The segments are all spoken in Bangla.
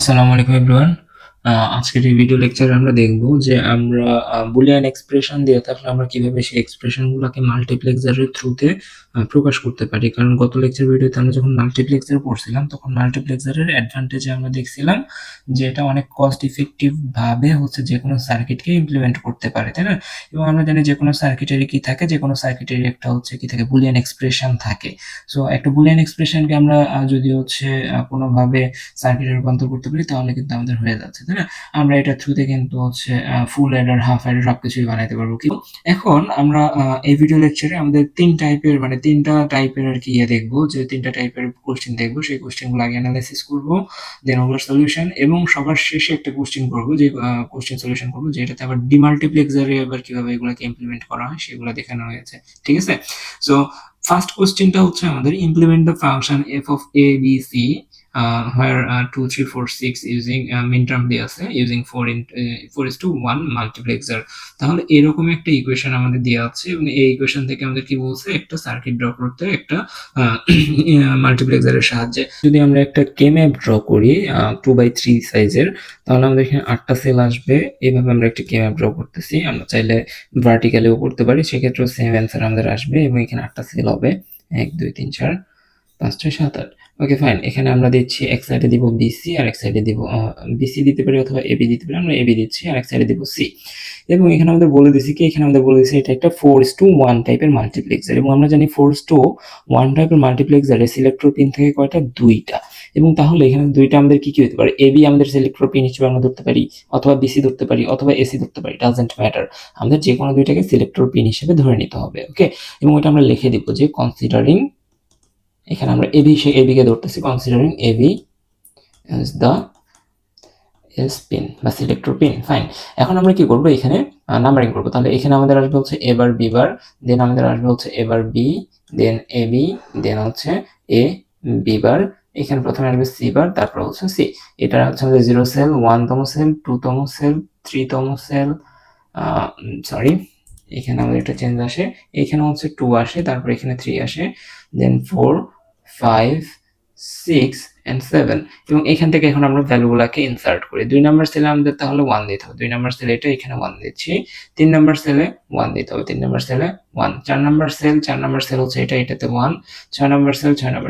আসসালামু আলাইকুম এভরিওয়ান। আজকের এই ভিডিও লেকচারে আমরা দেখব যে আমরা বুলিয়ান এক্সপ্রেশন দিয়ে থাকলে আমরা কিভাবে সেই এক্সপ্রেশনগুলোকে মাল্টিপ্লেক্সারের থ্রুতে প্রকাশ করতে পারি। কারণ গত লেকচার ভিডিওতে আমরা যখন মাল্টিপ্লেক্সার পড়ছিলাম তখন মাল্টিপ্লেক্সারের অ্যাডভান্টেজে আমরা দেখছিলাম যে এটা অনেক কস্ট ইফেক্টিভ ভাবে হচ্ছে যে কোনো সার্কিটকে ইমপ্লিমেন্ট করতে পারে, তাই না? এবং আমরা জানি যে কোনো সার্কিটেরই কি থাকে, যে কোনো সার্কিটেরই একটা হচ্ছে কি থাকে, বুলিয়ান এক্সপ্রেশন থাকে। সো একটা বুলিয়ান এক্সপ্রেশনকে আমরা যদি হচ্ছে কোনোভাবে সার্কিটে রূপান্তর করতে পারি তাহলে কিন্তু আমাদের হয়ে যাচ্ছে, তাই না? আমরা এটা থ্রুতে কিন্তু হচ্ছে ফুল অ্যাডার, হাফ অ্যাডার সবকিছুই বানাইতে পারবো। কি এখন আমরা এই ভিডিও লেকচারে আমাদের তিনটা টাইপের আর কি দেখবো, যে তিনটা টাইপের কোশ্চেন দেখবো। সেই কোশ্চেনগুলো আগে অ্যানালাইসিস করবো, দেন ওগুলোর সলিউশন, এবং সবার শেষে একটা কোশ্চেন করবো, যে কোশ্চেন সলিউশন করবো, যেটাতে আবার ডিমাল্টিপ্লেক্সারে আবার কিভাবে এগুলোকে ইমপ্লিমেন্ট করা হয় সেগুলো দেখানো হয়েছে। ঠিক আছে? সো ফার্স্ট কোশ্চেনটা হচ্ছে আমাদের implement the function f of A B c where 2 3 4 6 using min term দিয়ে আছে using 4:1 মাল্টিপ্লেক্সার। তাহলে এরকম একটা ইকুয়েশন আমাদের দেওয়া আছে এবং এই ইকুয়েশন থেকে আমাদের কি বলছে, একটা সার্কিট ড্র করতে একটা মাল্টিপ্লেক্সারের সাহায্যে। যদি আমরা একটা কেম্যাপ ড্র করি 2x3 সাইজের, তাহলে আমাদের এখানে 8টা সেল আসবে। এইভাবে আমরা একটা কেম্যাপ ড্র করতেছি, আমরা চাইলে ভার্টিক্যালিও করতে পারি, সেক্ষেত্রেও সেম অ্যান্সার আমাদের আসবে। এবং এখানে 8টা সেল হবে, 1 2 3 4 5 6 7 8। ওকে ফাইন, এখানে আমরা দিচ্ছি এক সাইডে দিব বিসি আর এক সাইডে দিব বিসি দিতে পারি অথবা এবি দিতে পারি, আমরা এবি দিচ্ছি আর এক সাইডে দিব সি। এবং এখানে আমাদের বলে দিছি কি, এখানে আমাদের বলে দিছি এটা একটা 4:1 টাইপের মাল্টিপ্লেক্সার। এবং আমরা জানি 4:1 টাইপের মাল্টিপ্লেক্সারে সিলেক্টর পিন থাকে কয়টা, 2টা। এবং তাহলে এখানে 2টা আমাদের কি কি হতে পারে, এবি আমাদের সিলেক্টর পিন হিসেবে আমরা ধরতে পারি, অথবা বিসি ধরতে পারি, অথবা এসি ধরতে পারি, ডাজন্ট ম্যাটার, আমাদের যে কোনো দুইটাকে সিলেক্টর পিন হিসেবে ধরে নিতে হবে। ওকে, এবং এটা আমরা লিখে দিব যে কনসিডারিং, এখানে আমরা এবি কে ধরতেছি, considering AB as the S pin বা সিলেক্টর পিন। ফাইন, এখন আমরা কি করব, এখানে নাম্বারিং করব। তাহলে এখানে আমাদের আসবে হচ্ছে এ বার বি বার, দেন আমাদের আসবে হচ্ছে এ বার বি, দেন এ বি, দেন হচ্ছে এ বি বার, এখানে প্রথমে আসবে সি বার, তারপর হচ্ছে সি। এটা হচ্ছে আমাদের 0 সেল, 1তম সেল, 2তম সেল, 3তম সেল, সরি এখানে আমাদের একটা চেঞ্জ আসে, এখানে হচ্ছে 2 আসে, তারপর এখানে 3 আসে, দেন 4 5 6 and 7। এবং এখান থেকে এখন আমরা ভ্যালুগুলোকে ইনসার্ট করি। 2 নাম্বার সেলে আমাদের তাহলে 1 দিতে হবে, 2 নাম্বার সেলে এটা, এখানে 1 দিচ্ছি। 3 নাম্বার সেলে 1 দিতে হবে, 3 নাম্বার সেলে 1। 4 নাম্বার সেল হচ্ছে এটা, এটাতে 1। 6 নাম্বার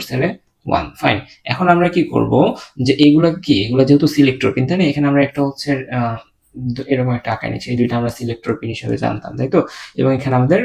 সেলে 1। ফাইন, এখন আমরা কি করব, যে এগুলা কি, এগুলা যেহেতু সিলেক্টর পিন, তাই না? এখানে আমরা একটা হচ্ছে এরকম একটা আঁকা নিচ্ছি, এই দুইটা আমরা সিলেক্টর পিন হিসেবে জানতাম, তাই তো? এবং এখানে আমাদের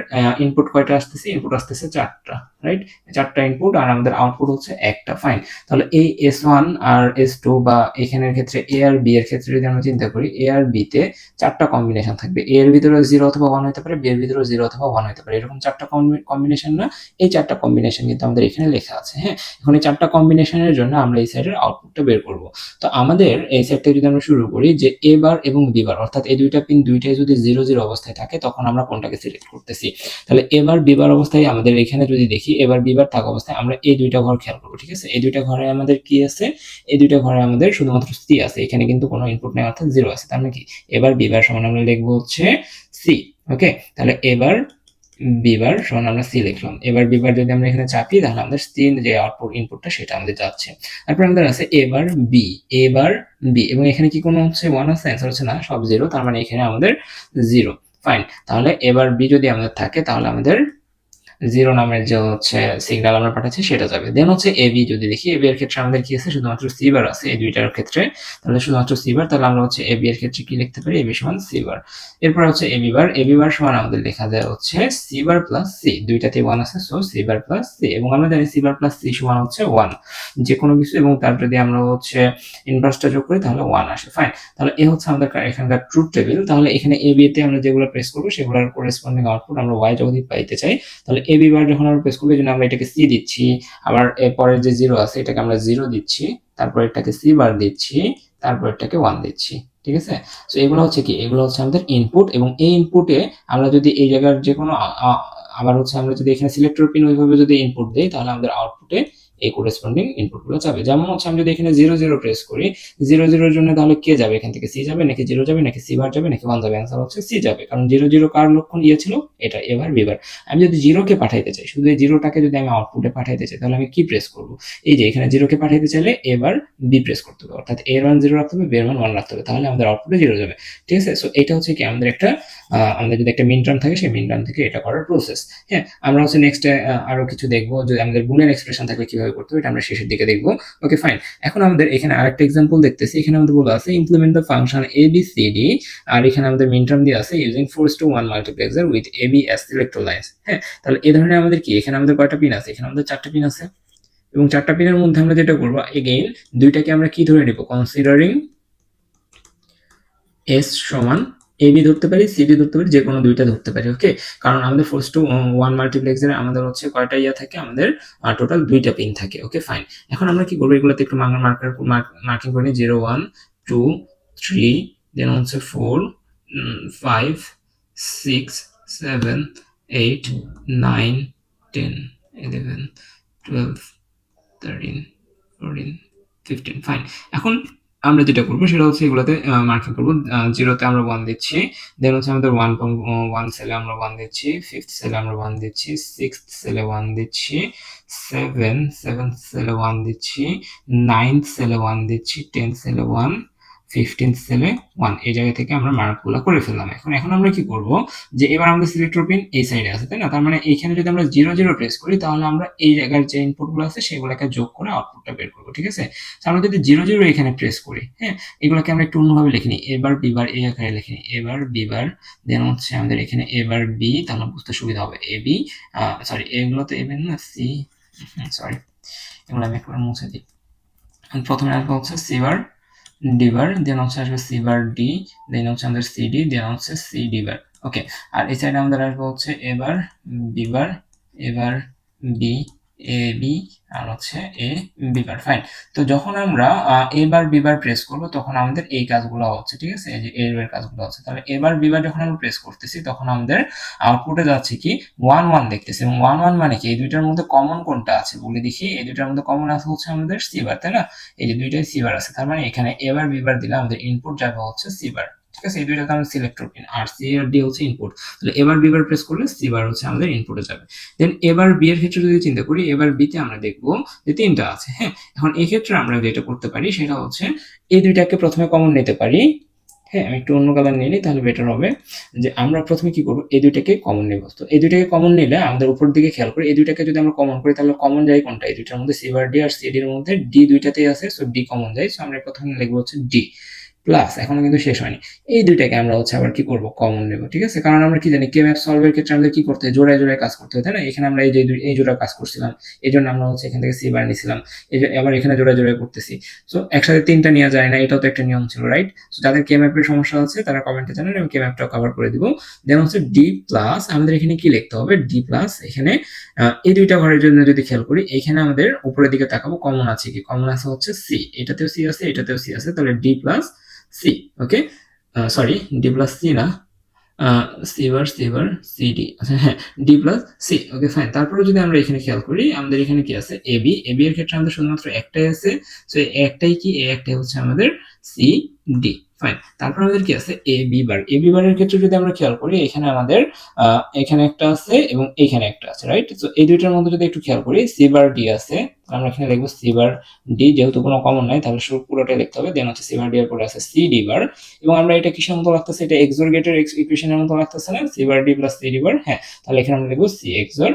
ইনপুট কয়টা আসতেছে, ইনপুট আসতেছে 4টা, রাইট? 4টা ইনপুট, আর আমাদের আউটপুট হচ্ছে একটা। ফাইন, তাহলে এই S1 আর S2 বা এখানের ক্ষেত্রে এ আর বি এর ক্ষেত্রে যদি আমরা চিন্তা করি, এ আর বি তে 4টা কম্বিনেশন থাকবে। এ এর ভিতরে 0 অথবা 1 হতে পারে, বি এর ভিতরে 0 অথবা 1 হতে পারে, এরকম 4টা কম্বিনেশন না, এই 4টা কম্বিনেশন কিন্তু আমাদের এখানে লেখা আছে। হ্যাঁ, এখন এই 4টা কম্বিনেশনের জন্য আমরা এই সাইডের আউটপুটটা বের করব। তো আমাদের এই সাইড থেকে যদি আমরা শুরু করি, যে এ বার এবং বি বার, অর্থাৎ এই দুইটা পিন দুইটাই যদি 0 0 অবস্থায় থাকে, তখন আমরা কোনটাকে সিলেক্ট করতেছি। তাহলে এ বার বি বার অবস্থায় আমাদের এখানে যদি দেখি, এ বার বি বার থাকা অবস্থায় আমরা এই দুইটা ঘর খেয়াল করব। ঠিক আছে, এই দুইটা ঘরে আমাদের কি আছে, এই দুইটা ঘরে আমাদের শুধুমাত্র সি আছে, এখানে কিন্তু কোনো ইনপুট নেই, অর্থাৎ 0 আছে। তার মানে কি, এবার বি বার সমান আমরা লিখবো হচ্ছে সি। ওকে, তাহলে এবার বি বার সমান আমরা সি লিখলাম। এবার বি বার যদি আমরা এখানে চাপি, তাহলে আমাদের সি যে আউটপুট ইনপুটটা সেটা আমাদের যাচ্ছে। তারপর আমাদের আছে এবার বি, এবং এখানে কি কোনো হচ্ছে 1 আছে, অ্যান্সার হচ্ছে না, সব 0। তার মানে এখানে আমাদের 0। ফাইন, তাহলে এবার বি যদি আমাদের থাকে, তাহলে আমাদের 0 নামের যে হচ্ছে সিগন্যাল আমরা পাঠাচ্ছি সেটা যাবে। দেন হচ্ছে এবি যদি দেখি, এবি এর ক্ষেত্রে আমাদের কি আছে, শুধুমাত্র সি বার আছে এই দুইটার ক্ষেত্রে, তাহলে শুধুমাত্র সি বার। তাহলে আমরা হচ্ছে এবি এর ক্ষেত্রে কি লিখতে পারি, এবি সমান সি বার। এরপর হচ্ছে এবি বার সমান আমাদের লেখা যায় হচ্ছে সি বার প্লাস সি, দুইটাতেই 1 আছে, so c bar plus c. এবং আমরা জানি সি বার প্লাস সি সমান হচ্ছে 1 যে কোনো কিছু, এবং তার যদি আমরা হচ্ছে ইনভার্সটা যোগ করি তাহলে 1 আসে। ফাইন, তাহলে এই হচ্ছে আমাদের এখানকার ট্রুথ টেবিল। তাহলে এখানে এবি তে আমরা যেগুলো প্রেস করবো সেগুলোর করেসপন্ডিং আউটপুট আমরা ওয়াই যদি পাইতে চাই, তাহলে এবি বার যখন আমরা প্রেস করবো, এই জন্য আমরা এটাকে সি দিচ্ছি, আবার পরের যে 0 আছে এটাকে আমরা 0 দিচ্ছি, তারপর এটাকে সি বার দিচ্ছি, তারপর এটাকে 1 দিচ্ছি। ঠিক আছে, সো এগুলো হচ্ছে কি, এগুলো হচ্ছে আমাদের ইনপুট। এবং এই ইনপুটে আমরা যদি এই জায়গার যে কোনো আবার হচ্ছে আমরা যদি এখানে সিলেক্টর পিন ওইভাবে যদি ইনপুট দেই, তাহলে আমাদের আউটপুটে এই করেসপন্ডিং ইনপুটগুলো যাবে। যেমন হচ্ছে আমি যদি এখানে 0 0 প্রেস করি, 0 0 এর জন্য তাহলে কে যাবে এখান থেকে? সি যাবে নাকি 0 যাবে নাকি সি বার যাবে নাকি 1 যাবে? অ্যান্সার হচ্ছে সি যাবে, কারণ 0 0 কার লক্ষণ ছিল? এটা এ বার বি বার। আমি যদি 0 কে পাঠাইতে চাই, শুধু এই 0টাকে যদি আমি আউটপুটে পাঠাইতে চাই, তাহলে আমি কি প্রেস করব? এই যে এখানে 0 কে পাঠাইতে চাইলে এবার বি প্রেস করতে হবে, অর্থাৎ এ এর মান 0 রাখতে হবে, বি এর মান 1 রাখতে হবে, তাহলে আমাদের আউটপুটে 0 যাবে। ঠিক আছে, সো এটা হচ্ছে কি আমাদের একটা আমাদের যদি একটা মিন টার্ম থাকে, সেই মিন টার্ম থেকে এটা করার প্রসেস। হ্যাঁ, আমরা হচ্ছে নেক্সট আরো কিছু দেখবো, যদি আমাদের বুলিয়ান এক্সপ্রেশন থাকলে কিভাবে করতে হবে, এটা আমরা শেষের দিকে দেখবো। ওকে ফাইন, এখন আমাদের এখানে আরেকটা এক্সাম্পল দেখতেছি। এখানে আমাদের বলা আছে implement the function A B C D, আর এখানে আমাদের মিন টার্ম দিয়ে আছে using 4:1 multiplexer with A B as selector lines. হ্যাঁ, তাহলে এই ধরনের আমাদের কি, এখানে আমাদের কয়টা পিন আছে? এখানে আমাদের 4টা পিন আছে, এবং 4টা পিনের মধ্যে আমরা যেটা করবো, এগেইন দুইটাকে আমরা কি ধরে নিব? কনসিডারিং এস সমান এ বি ধরতে পারি, সি ডি ধরতে পারি, যে কোনো দুইটা ধরতে পারি। ওকে, কারণ আমাদের 4:1 মাল্টিপ্লেক্সারে আমাদের হচ্ছে কয়টা ইয়া থাকে? আমাদের টোটাল 2টা পিন থাকে। ওকে ফাইন, এখন আমরা কি করবো? এগুলোতে একটু মার্কিং করে নিই। 0 1 2 3, দেন হচ্ছে 4 5 6 7 8 9 10 11 12 13 14 15। ফাইন, এখন আমরা যেটা করবো সেটা হচ্ছে এগুলোতে মার্কিং করবো। 0তে আমরা 1 দিচ্ছি, দেন হচ্ছে আমাদের 1 সেলে আমরা 1 দিচ্ছি, 5th সেলে আমরা 1 দিচ্ছি, 6th সেলে 1 দিচ্ছি, 7 সেলে 1 দিচ্ছি, 9th সেলে 1 দিচ্ছি, 10th সেলে 1, 15th সেলে 1। এই জায়গা থেকে আমরা মার্কগুলো করে ফেললাম। এখন আমরা কি করব, যে এবার আমাদের সিলেক্টর পিন এই সাইডে আছে, তাই না? তার মানে এইখানে যদি আমরা 0 0 প্রেস করি, তাহলে আমরা এই জায়গার যে ইনপুটগুলো আছে সেগুলোকে যোগ করে আউটপুটটা বের করবো। ঠিক আছে, আমরা যদি 0 0 এখানে প্রেস করি, হ্যাঁ, এগুলোকে আমরা একটু অন্যভাবে লিখে নিই। এবার বিবার এই আকারে লিখে নিই, এবার বিবার, দেন হচ্ছে আমাদের এখানে এবার বি, তাহলে বুঝতে সুবিধা হবে। এ বি, সরি এগুলো তো এবার না, সি, সরি এগুলো আমি একবার মুছে দিই। প্রথমে আসবে হচ্ছে সি বার ডি বার, দেন হচ্ছে আসবে সি বার ডি, দেন হচ্ছে আমাদের সি ডি, দেন হচ্ছে সি ডি বার। ওকে, আর এই সাইডে আমাদের আসবে হচ্ছে এবার বি বার, এবার বি, এ বি, আর হচ্ছে এ বি বার। ফাইন, তো যখন আমরা এবার বি বার প্রেস করব, তখন আমাদের এই কাজগুলো হচ্ছে। ঠিক আছে, এই যে এ বার কাজগুলো হচ্ছে। তাহলে এবার বি বার যখন আমরা প্রেস করতেছি, তখন আমাদের আউটপুটে যাচ্ছে কি 1 1 দেখতেছি, এবং 1 1 মানে কি? এই দুইটার মধ্যে কমন কোনটা আছে বলে দেখি। এই দুইটার মধ্যে কমন আছে হচ্ছে আমাদের সি বার, তাই না? এই যে দুইটাই সি বার আছে, তার মানে এখানে এবার বি বার দিলে আমাদের ইনপুট যাবে হচ্ছে সি বার। ঠিক আছে, এই দুইটাকে আমরা সিলেক্টর পিন, আর সি আর ডি হচ্ছে ইনপুট। তাহলে এবার বি বার প্রেস করলে সি বার হচ্ছে আমাদের ইনপুটে যাবে। দেন এবার বি এর ক্ষেত্রে যদি চিন্তা করি, এবার বি তে আমরা দেখবো যে 3টা আছে। হ্যাঁ, এখন এই ক্ষেত্রে আমরা যেটা করতে পারি সেটা হচ্ছে এই দুইটাকে প্রথমে কমন নিতে পারি। হ্যাঁ, আমি একটু অন্য কালার নিয়ে নিই, তাহলে বেটার হবে। যে আমরা প্রথমে কি করবো, এই দুইটাকে কমন নেব। তো এই দুইটাকে কমন নিলে আমাদের উপর দিকে খেয়াল করি, এই দুইটাকে যদি আমরা কমন করি, তাহলে কমন যায় কোনটা? এই দুইটার মধ্যে সি বার ডি, আর সি ডি এর মধ্যে ডি দুইটাতেই আছে, সো ডি কমন যায়। সো আমরা প্রথমে লিখবো হচ্ছে ডি প্লাস, এখনো কিন্তু শেষ হয়নি, এই দুইটাকে আমরা হচ্ছে আবার কি করব, কমন নেব। ঠিক আছে, কারণ আমরা কি জানি কে ম্যাপ সলভের ক্ষেত্রে আমাদের কি করতে হয়? জোড়ায় জোড়ায় কাজ করতে হয়, তাই না? এখানে আমরা এই জোড়া কাজ করছিলাম, এই জন্য আমরা হচ্ছে এখান থেকে সি বার নিছিলাম, আবার এখানে জোড়ায় জোড়ায় করতেছি। সো একসাথে 3টা নেওয়া যায় না, এটাও তো একটা নিয়ম ছিল, রাইট? সো যাদের কে ম্যাপের সমস্যা আছে তারা কমেন্টে জানান, আমি কে ম্যাপটাও কভার করে দিব। দেন হচ্ছে ডি প্লাস, আমাদের এখানে কি লিখতে হবে? ডি প্লাস, এখানে এই দুইটা ঘরের জন্য যদি খেয়াল করি, এখানে আমাদের উপরের দিকে তাকাবো, কমন আছে কি? কমন আছে হচ্ছে সি, এটাতেও সি আছে, এটাতেও সি আছে, তাহলে d plus c. Okay, sorry d plus c না, সি বার সি ডি। আচ্ছা হ্যাঁ, d plus c. Okay fine, তারপরে যদি আমরা এখানে খেয়াল করি, আমাদের এখানে কি আছে? এ বি, এ বি এর ক্ষেত্রে আমাদের শুধুমাত্র একটাই আছে, সো একটাই কি? এই একটাই হচ্ছে আমাদের সি ডি। ফাইন, তারপর আমাদের কি আছে? A B bar. A B বারের ক্ষেত্রে যদি আমরা খেয়াল করি, এখানে আমাদের এখানে একটা আছে এবং এখানে একটা আছে, রাইট? তো এই দুইটার মধ্যে যদি একটু খেয়াল করি, সি বার ডি আছে, আমরা এখানে লিখবো সি বার ডি, যেহেতু কোনো কমন নাই তাহলে পুরোটাই লিখতে হবে। দেন হচ্ছে সি বার ডি এর পরে আছে সি ডি বার, এবং আমরা এটা কিসের মতো লাগতেছে? এটা এক্সর গেটের ইকুয়েশনের মতো লাগতেছে না? C bar D plus C D bar. হ্যাঁ, তাহলে এখানে আমরা লিখবো সি এক্সর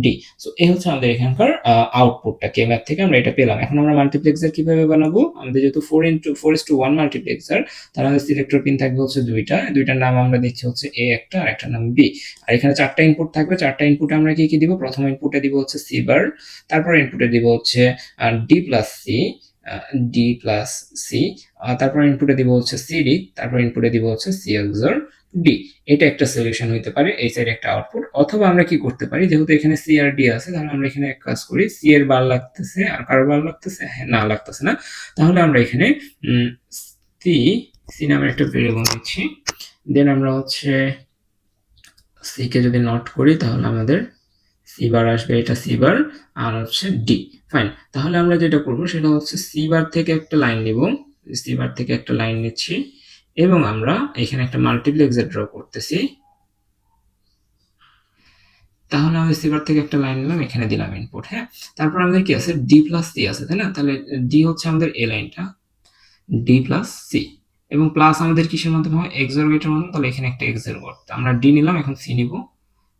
ডি। সো এই হচ্ছে আমাদের এখানকার আউটপুটটা, কে ম্যাপ থেকে আমরা এটা পেলাম। এখন আমরা মাল্টিপ্লেক্সার কিভাবে বানাবো? আমাদের যেহেতু 4:1 মাল্টিপ্লেক্সার, তাহলে আমাদের সিলেক্টর পিন থাকবে হচ্ছে দুইটার নাম আমরা দিচ্ছি হচ্ছে এ একটা, আর একটা নাম বি। আর এখানে 4টা ইনপুট থাকবে, 4টা ইনপুটে আমরা কি কি দিব? প্রথম ইনপুটে দিব হচ্ছে সি বার, তারপর ইনপুটে দিব হচ্ছে d plus C, d plus c, তারপর ইনপুটে দিব হচ্ছে সিডি, তারপর ইনপুটে দিব হচ্ছে সি এক্সর ডি। এটা একটা সলিউশন হইতে পারে, এই সাইড একটা আউটপুট। অথবা আমরা কি করতে পারি, যেহেতু এখানে সি আর ডি আছে, তাহলে আমরা এখানে এক কাজ করি, সি এর বার লাগতেছে আর কারো বার লাগতেছে? হ্যাঁ, না লাগতেছে না, তাহলে আমরা এখানে সি সি নামের একটা ভেরিয়েবল নিচ্ছি। দেন আমরা হচ্ছে সি কে যদি নট করি, তাহলে আমাদের সি বার আসবে, এটা সি বার, আর হচ্ছে ডি। ফাইন, তাহলে আমরা যেটা করব সেটা হচ্ছে সি বার থেকে একটা লাইন নিব, সি বার থেকে একটা লাইন নিচ্ছি এবং আমরা এখানে একটা মাল্টিপ্লেক্সার ড্র করতেছি। তাহলে আমাদের সি বার থেকে একটা লাইন নিলাম, এখানে দিলাম ইনপুট। হ্যাঁ, তারপর আমাদের কি আছে, ডি প্লাস সি আছে, তাই না? তাহলে ডি হচ্ছে আমাদের এ লাইনটা, ডি প্লাস সি, এবং প্লাস আমাদের কিসের মাধ্যমে হয়, এক্সর গেটের মাধ্যমে। তাহলে এখানে একটা এক্সর গেট, আমরা ডি নিলাম, এখন সি নিব।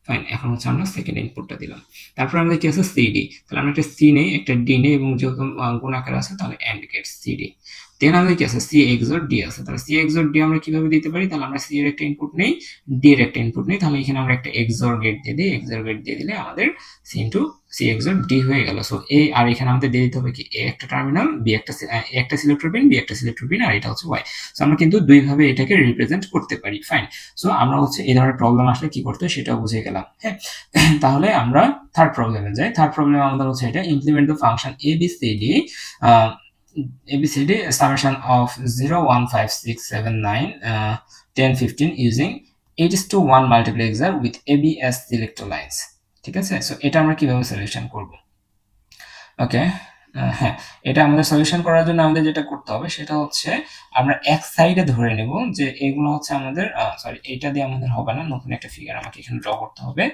ফাইন, এখন হচ্ছে আমরা সেকেন্ড ইনপুটটা দিলাম। তারপর আমাদের কি আছে, সিডি। তাহলে আমরা একটা সি নেই, একটা ডি নেই, এবং যেহেতু গুণাকার আছে তাহলে এন্ড গেট সিডি। দেন আমাদের কি আছে, সি এক্সর ডি আছে। তাহলে সি এক্সর ডি আমরা কিভাবে দিতে পারি, তাহলে আমরা সি এর একটা ইনপুট নেই, ডি এর একটা ইনপুট নেই, তাহলে এখানে আমরা একটা এক্সর গেট দিয়ে দিই। এক্সর গেট দিয়ে দিলে আমাদের c into c xor d হয়ে গেল। সো এ, আর এখানে আমাদের দিয়ে দিতে হবে কি, এ একটা টার্মিনাল, বি একটা, এ একটা সিলেক্টর পিন, বি একটা সিলেক্টর পিন, আর এটা হচ্ছে ওয়াই। সো আমরা কিন্তু দুইভাবে এটাকে রিপ্রেজেন্ট করতে পারি। ফাইন, সো আমরা হচ্ছে এই ধরনের প্রবলেম আসলে কি করতে হয় সেটা বুঝে গেলাম। হ্যাঁ, তাহলে আমরা থার্ড প্রবলেমে যাই। থার্ড প্রবলেম আমাদের হচ্ছে এটা, implement the function ABCD ABCD summation of 0 1 5 6 7 9 10 15 using 8:1 multiplexer with ABS selector lines। ঠিক আছে, সো এটা আমরা কিভাবে সলিউশন করব? ওকে, হ্যাঁ, এটা আমাদের সলিউশন করার জন্য আমাদের যেটা করতে হবে সেটা হচ্ছে আমরা এক সাইডে ধরে নেব যে এগুলো হচ্ছে আমাদের, সরি এটা দিয়ে আমাদের হবে না, নতুন একটা ফিগার আমাকে এখানে ড্র করতে হবে।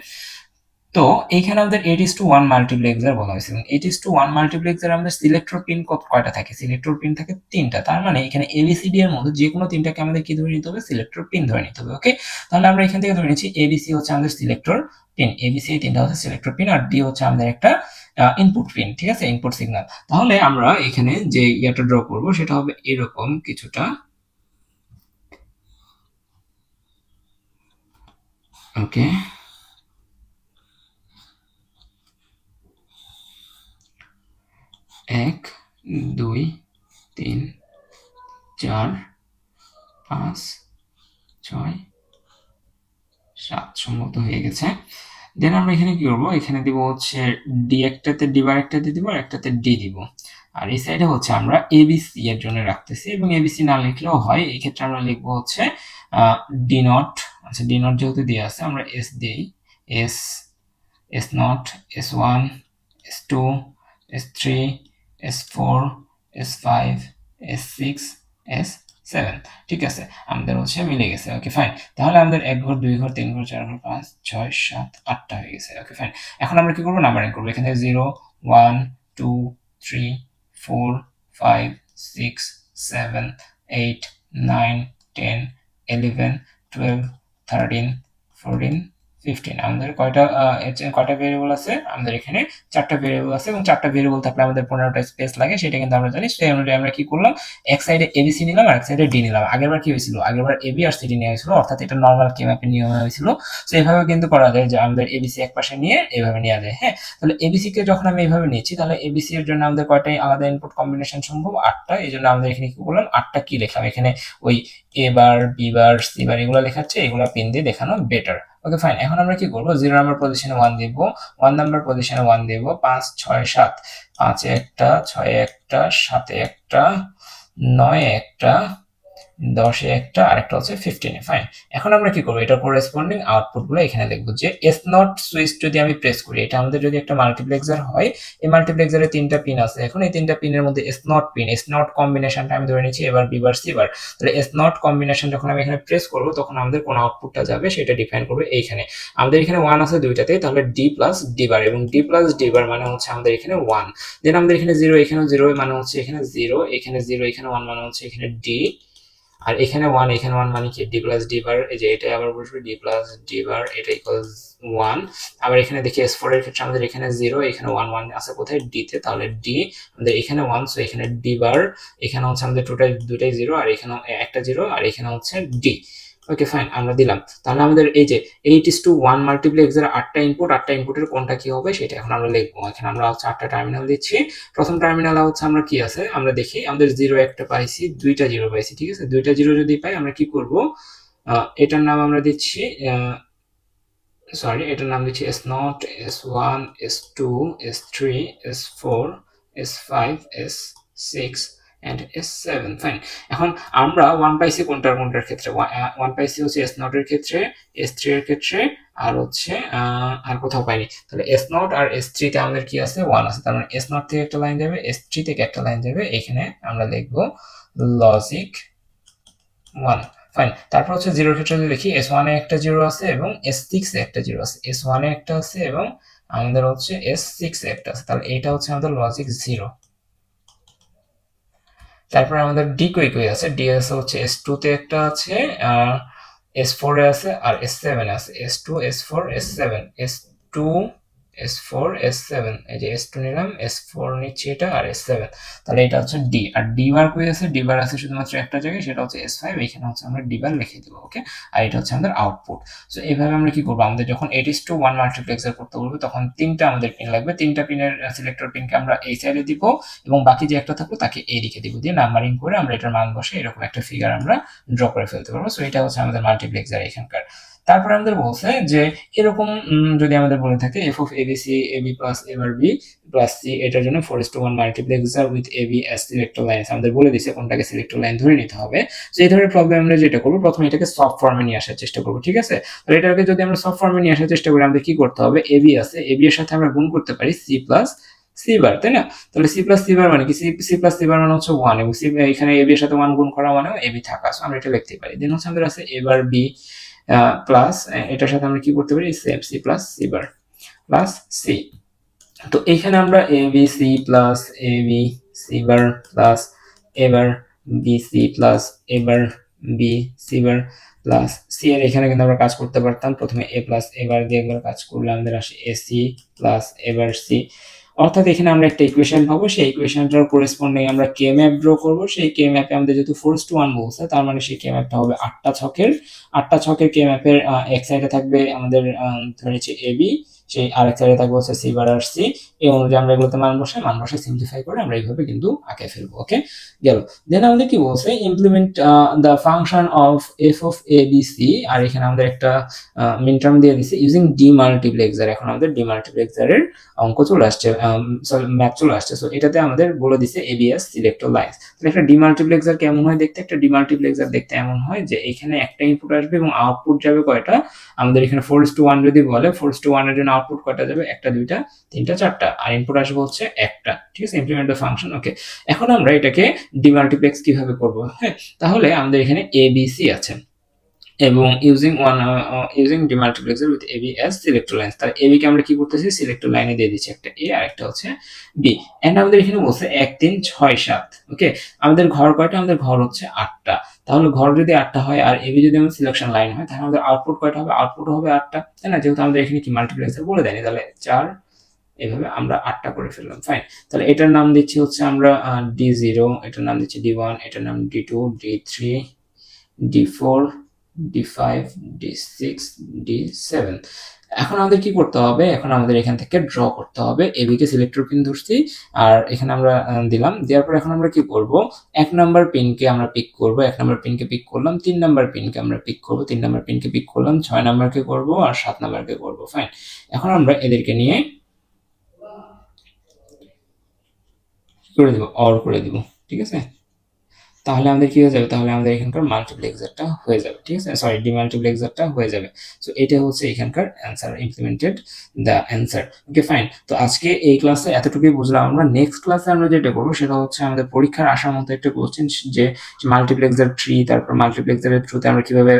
তো এইখানে আমাদের 8:1 মাল্টিপ্লেক্সার বলা হয়েছে, এবং 8:1 মাল্টিপ্লেক্সার আমাদের সিলেক্টর পিন কয়টা থাকে, সিলেক্টর পিন থাকে 3টা। তার মানে এখানে এবিসিডি এর মধ্যে যে কোনো 3টাকে আমাদের কি ধরে নিতে হবে, সিলেক্টর পিন ধরে নিতে হবে। ওকে, তাহলে আমরা এখান থেকে ধরে নিচ্ছি এবিসি হচ্ছে আমাদের সিলেক্টর পিন, এবিসি 3টা হচ্ছে সিলেক্টর পিন, আর ডি হচ্ছে আমাদের একটা ইনপুট পিন। ঠিক আছে, ইনপুট সিগন্যাল। তাহলে আমরা এখানে যে ইয়াটা ড্র করব সেটা হবে এরকম কিছুটা। ওকে, 1 2 3 4 5 6 7 সম্ভবত হয়ে গেছে। দেন আমরা এখানে কি করবো, এখানে দিব হচ্ছে ডি, একটাতে ডি বার একটা দিয়ে দিব, আর একটাতে ডি দিব। আর এই সাইডে হচ্ছে আমরা এবিসি এর জন্য রাখতেছি, এবং এবিসি না লিখলেও হয়, এই ক্ষেত্রে আমরা লিখবো হচ্ছে ডি নট। আচ্ছা, ডি নট যেহেতু দিয়ে আছে আমরা এস দিই, S, S nought, S one, S two, S three, S four, S five, S six, S seven. ঠিক আছে, আমাদের হচ্ছে মিলে গেছে। ওকে ফাইন, তাহলে আমাদের 1 ঘর 2 ঘর 3 ঘর 4 ঘর 5 6 7 8টা হয়ে গেছে। ওকে ফাইন, এখন আমরা কি করবো, নাম্বারিং করবো। এখানে 0 1 2 3 4 5 6 7 8 9 10 11 12 13 14 15। আমাদের কয়টা ভেরিয়েবল আছে, আমাদের এখানে 4টা ভেরিয়েবল আছে, এবং 4টা ভেরিয়েবল থাকলে আমাদের 15টা স্পেস লাগে, সেটা কিন্তু আমরা জানি। সেই অনুযায়ী আমরা কি করলাম, এক সাইডে এবিসি নিলাম আর এক সাইডে ডি নিলাম। আগেরবার কি হয়েছিল, আগেরবার এবি আর সিডি নেওয়া হয়েছিল, অর্থাৎ এটা নর্মাল কে ম্যাপে নিয়ম হয়েছিল। তো এইভাবে কিন্তু করা যায় যে আমাদের এবিসি এক পাশে নিয়ে এভাবে নেওয়া যায়। হ্যাঁ, তাহলে এবিসি কে যখন আমি এইভাবে নিচ্ছি, তাহলে এবিসি এর জন্য আমাদের কয়টাই আলাদা ইনপুট কম্বিনেশন সম্ভব, 8টা। এই জন্য আমাদের এখানে কি করলাম, 8টা কি লিখলাম, এখানে ওই এ বার, বি বার, সি বার এগুলো লেখাচ্ছে, এগুলো পিন দিয়ে দেখানো বেটার। ওকে ফাইন, এখন আমরা কি করবো, 0 নাম্বার পজিশনে 1 দিব, 1 নাম্বার পজিশনে 1 দিব, 5 6 7, 5 একটা, 6 একটা, 7 একটা, 9 একটা, 10 একটা, আরেকটা হচ্ছে 15। ফাইন, এখন আমরা কি করবো, এটা করেসপন্ডিং আউটপুট গুলো এখানে লিখবো। যে এস নট সুইচ যদি আমি প্রেস করি, এটা আমাদের যদি একটা মাল্টিপ্লেক্সার হয়, এই মাল্টিপ্লেক্সারে 3টা পিন আছে। এখন এই 3টা পিনের মধ্যে S not pin, S not কম্বিনেশনটা আমি ধরে নিচ্ছি এবার বি বার সি বার। তাহলে এস নট কম্বিনেশন যখন আমি এখানে প্রেস করবো, তখন আমাদের কোন আউটপুটটা যাবে সেটা ডিফাইন করবে এইখানে। আমাদের এখানে 1 আছে দুইটাতে, তাহলে ডি প্লাস ডি বার, এবং ডি প্লাস ডি বার মানে হচ্ছে আমাদের এখানে 1। দেন আমাদের এখানে 0, এখানে 0 মানে হচ্ছে এখানে 0, এখানে 0, এখানে 1 মানে হচ্ছে এখানে ডি, আর এখানে 1, এখানে 1 মানে কি, ডি প্লাস ডি বার। এই যে এটা আবার বসবে ডি প্লাস ডি বার, এটা ইকুয়ালস 1। আবার এখানে দেখি S4 এর ক্ষেত্রে আমাদের এখানে 0, এখানে 1 1 আছে কোথায়, ডি তে, তাহলে ডি আমাদের এখানে 1, সো এখানে ডি বার, এখানে হচ্ছে আমাদের দুটাই 0, আর এখানে একটা 0, আর এখানে হচ্ছে ডি। ওকে ফাইন, আমরা দিলাম। তাহলে আমাদের এই যে 8:1 মাল্টিপ্লেক্সার 8টা ইনপুট, 8টা ইনপুটের কোনটা কি হবে সেটা এখন আমরা লিখবো। এখানে আমরা হচ্ছে 8টা টার্মিনাল দিচ্ছি। প্রথম টার্মিনালে হচ্ছে আমরা কি আছে, আমরা দেখি আমাদের 0 একটা পাইছি, 2টা 0 পাইছি। ঠিক আছে, 2টা 0 যদি পাই আমরা কি করব, এটার নাম আমরা দিচ্ছি, সরি, এটার নাম দিচ্ছি S0, S1, S2, S3, S4, S5, S6, and S7 fine. এখন আমরা 1 পাই সি কোনটার ক্ষেত্রে 1 পাই সি হচ্ছে S0 এর ক্ষেত্রে, S3 এর ক্ষেত্রে, আর হচ্ছে আর কোথাও পাইনি। তাহলে S0 আর S3 তে আমাদের কি আছে 1 আছে, তার মানে S0 থেকে একটা লাইন যাবে, S3 থেকে একটা লাইন যাবে, এখানে আমরা লিখব লজিক 1 ফাইন। তারপর হচ্ছে 0 এর ক্ষেত্রে যদি দেখি S1 এ একটা 0 আছে এবং S6 এ একটা 0 আছে, S1 এ একটা আছে এবং আমাদের হচ্ছে S6 এ একটা আছে, তাহলে এটা হচ্ছে আমাদের লজিক 0। তারপর আমাদের ডি কই আছে, ডি আছে হচ্ছে S2 তে একটা আছে, S4 এ আছে আর S7 এ আছে, S2 S4 S7, S2 S4 S7, এই যে S2 নিলাম, S4 নিচ্ছি এটা, আর S7, তাহলে এটা হচ্ছে ডি। আর ডি বার কই আছে, ডি বার আছে শুধুমাত্র একটা জায়গায়, সেটা হচ্ছে S5, এখানে হচ্ছে আমরা ডি বার লিখে দেব। ওকে, আর এটা হচ্ছে আমাদের আউটপুট। সো এইভাবে আমরা কি করব, আমাদের যখন 8:1 মাল্টিপ্লেক্সার করতে বলবো তখন তিনটা আমাদের পিন লাগবে, তিনটা পিনের সিলেক্টর পিনকে আমরা এই সাইডে দিব এবং বাকি যে একটা থাকলো তাকে এই দিকে দিব, দিয়ে নাম্বারিং করে আমরা এটার মান বসে এরকম একটা ফিগার আমরা ড্র করে ফেলতে পারবো। সো এটা হচ্ছে আমাদের মাল্টিপ্লেক্সার এখানকার। তারপরে আমাদের বলছে যে এরকম যদি আমাদের বলে থাকে f of abc ab plus a bar b plus c, এটার জন্য 4:1 multiplexer with ab as selector line, আমাদের বলে দিছে কোনটাকে সিলেক্টর লাইন ধরে নিতে হবে। সো এই ধরনের প্রবলেম আমরা যেটা করব, প্রথমে এটাকে সফট ফর্মে নিয়ে আসার চেষ্টা করব, ঠিক আছে। তাহলে এটাকে যদি আমরা সফট ফর্মে নিয়ে আসার চেষ্টা করি, আমাদের কি করতে হবে, ab আছে, ab এর সাথে আমরা গুণ করতে পারি c plus c বার, তাই না। তাহলে c plus c বার মানে কি, c plus c বার মানে হচ্ছে 1 এবং c এখানে ab এর সাথে 1 গুণ করা মানেও ab থাকা, সো আমরা এটা লিখতে পারি। দেন হচ্ছে আমাদের আছে a বার b প্লাস এটার সাথে আমরা কি করতে পারি, সেম c প্লাস c বার প্লাস c। তো এখানে আমরা a b c plus a b c bar plus a bar b c plus a bar b c bar plus c এর এখানে কিন্তু আমরা কাজ করতে পারতাম, প্রথমে a প্লাস a বার দিয়ে একবার কাজ করলে আমাদের আসে ac plus a bar c। অর্থাৎ এখানে আমরা একটা ইকুয়েশন পাবো, সেই ইকুয়েশনটার করেসপন্ডিং আমরা কে ম্যাপ ড্র করব। সেই কে ম্যাপে আমাদের যেহেতু 4:1 বলছে, তার মানে সেই কে ম্যাপটা হবে 8টা ছকের কে ম্যাপের এক সাইডে থাকবে আমাদের ধরেছি এবি, সেই আরেক সাইডে থাকবে হচ্ছে সি বার আর সি। এই অনুযায়ী আমরা এগুলোতে মান বসে সিম্পলিফাই করে আমরা এইভাবে কিন্তু আঁকে ফেলবো। ওকে, গেল। দেন আমাদের কি বলছে, implement the function of F of A B C, আর এখানে আমাদের একটা মিন টার্ম দিয়ে দিছে ইউজিং ডিমাল্টিপ্লেক্সার। এখন আমাদের ডিমাল্টিপ্লেক্সারের অঙ্ক চলে আসছে, ম্যাথ চলে আসছে। সো এটাতে আমাদের বলে দিছে এবিএস সিলেক্টর লাইনস। তাহলে একটা ডিমাল্টিপ্লেক্সার কেমন হয় দেখতে, একটা ডিমাল্টিপ্লেক্সার দেখতে এমন হয় যে এখানে একটা ইনপুট আসবে এবং আউটপুট যাবে কয়টা, আমাদের এখানে 4:1 যদি বলে, 4:1 এর জন্য আউটপুট কয়টা যাবে, একটা, দুইটা, তিনটা, চারটা, আর ইনপুট আসবে হচ্ছে একটা, ঠিক আছে। Implement the function. ওকে, এখন আমরা এটাকে ডিমাল্টিপ্লেক্স কিভাবে করব, হ্যাঁ। তাহলে আমাদের এখানে এবিসি আছে এবং using demultiplexer with AB as selector lines. তার এবি কে আমরা কি করতেছি, সিলেক্টর লাইনে দিয়ে দিচ্ছি, একটা এ আর একটা হচ্ছে বি। এন্ড আমাদের এখানে বলছে 1 3 6 7। ওকে, আমাদের ঘর কয়টা, আমাদের ঘর হচ্ছে 8টা। তাহলে ঘর যদি 8টা হয় আর এবি যদি আমাদের সিলেকশন লাইন হয়, তাহলে আমাদের আউটপুট কয়টা হবে, আউটপুট হবে 8টা, তাই না। যেহেতু আমাদের এখানে কি মাল্টিপ্লেক্সার বলে দেয়নি, তাহলে 4, এভাবে আমরা 8টা করে ফেললাম। ফাইন, তাহলে এটার নাম দিচ্ছি হচ্ছে আমরা D0, এটার নাম দিচ্ছি D1, এটার নাম D2, D3, D4, D5, D6, D7। এখন আমাদের কি করতে হবে, এখন আমাদের এখান থেকে ড্র করতে হবে। এবি কে সিলেক্টর পিন ধরছি আর এখানে আমরা দিলাম, দেওয়ার পর এখন আমরা কি করব, 1 নাম্বার পিনকে আমরা পিক করব, 1 নাম্বার পিনকে পিক করলাম, 3 নাম্বার পিনকে আমরা পিক করব, 3 নাম্বার পিনকে পিক করলাম, 6 নাম্বারকে করব আর 7 নাম্বারকে করব। ফাইন, এখন আমরা এদেরকে নিয়ে করে দিব, অর করে দিব, ঠিক আছে। তাহলে আমাদের কি হয়ে যাবে, তাহলে আমাদের এখানকার মাল্টিপ্লেক্সারটা হয়ে যাবে, ঠিক আছে, সরি ডিমাল্টিপ্লেক্সারটা হয়ে যাবে। সো এটা হচ্ছে এখানকার answer, implemented the answer. Okay fine, তো আজকে এই ক্লাসে এতটুকুই বুঝলাম আমরা। নেক্সট ক্লাসে আমরা যেটা করবো সেটা হচ্ছে আমাদের পরীক্ষার আসার মতো একটা কোশ্চেন, যে মাল্টিপ্লেক্সার ট্রি, তারপর মাল্টিপ্লেক্সারের থ্রুতে আমরা কিভাবে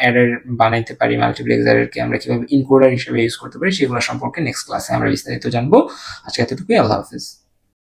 অ্যাডার বানাইতে পারি, মাল্টিপ্লেক্সারকে আমরা কিভাবে ইনকোডার হিসেবে ইউজ করতে পারি, সেগুলো সম্পর্কে নেক্সট ক্লাসে আমরা বিস্তারিত জানবো। আজকে এতটুকুই, আল্লাহ হাফিজ।